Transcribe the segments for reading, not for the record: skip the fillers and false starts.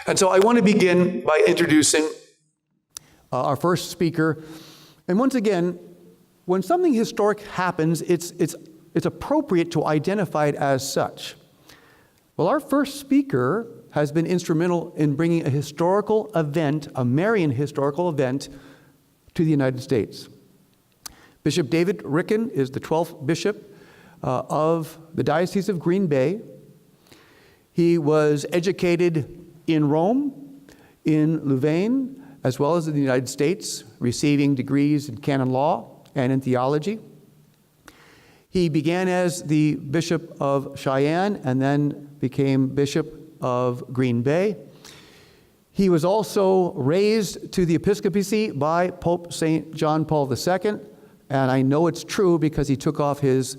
And so I want to begin by introducing our first speaker. And once again, when something historic happens, it's appropriate to identify it as such. Well, our first speaker has been instrumental in bringing a historical event, a Marian historical event, to the United States. Bishop David Ricken is the 12th bishop of the Diocese of Green Bay. He was educated in Rome, in Louvain, as well as in the United States, receiving degrees in canon law and in theology. He began as the Bishop of Cheyenne and then became Bishop of Green Bay. He was also raised to the episcopacy by Pope St. John Paul II, and I know it's true because he took off his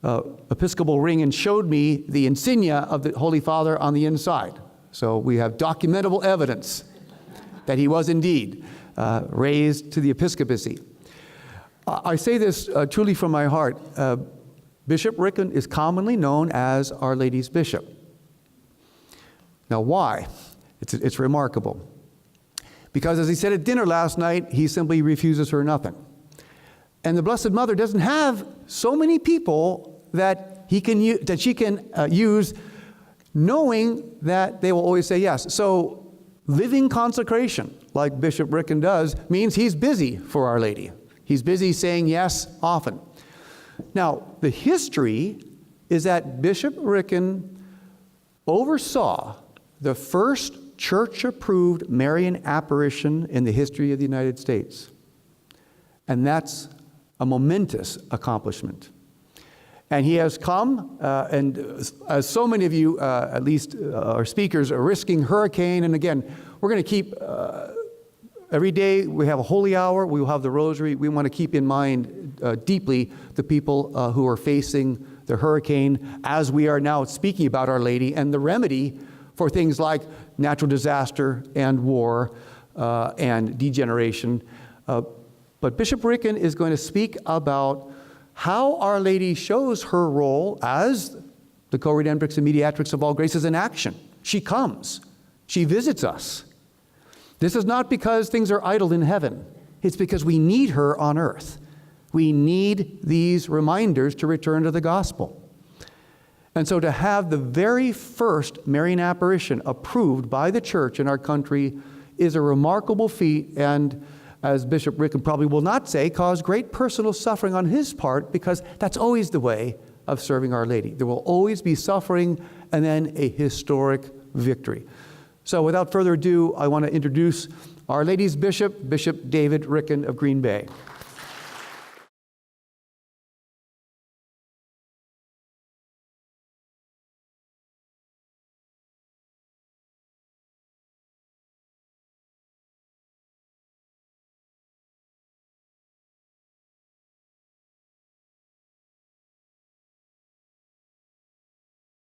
episcopal ring and showed me the insignia of the Holy Father on the inside. So we have documentable evidence that he was indeed raised to the episcopacy. I say this truly from my heart. Bishop Ricken is commonly known as Our Lady's Bishop. Now why? It's remarkable. Because as he said at dinner last night, he simply refuses her nothing. And the Blessed Mother doesn't have so many people that she can use, knowing that they will always say yes. So living consecration, like Bishop Ricken does, means he's busy for Our Lady. He's busy saying yes often. Now, the history is that Bishop Ricken oversaw the first church-approved Marian apparition in the history of the United States. And that's a momentous accomplishment. And he has come, and as so many of you, at least our speakers, are risking hurricane. And again, we're going to keep, every day we have a holy hour, we will have the rosary. We want to keep in mind deeply the people who are facing the hurricane as we are now speaking about Our Lady and the remedy for things like natural disaster and war and degeneration. But Bishop Ricken is going to speak about how Our Lady shows her role as the co-redemptrix and mediatrix of all graces in action. She comes. She visits us. This is not because things are idle in heaven. It's because we need her on earth. We need these reminders to return to the gospel. And so to have the very first Marian apparition approved by the church in our country is a remarkable feat, and as Bishop Ricken probably will not say, caused great personal suffering on his part, because that's always the way of serving Our Lady. There will always be suffering and then a historic victory. So without further ado, I want to introduce Our Lady's Bishop, Bishop David Ricken of Green Bay.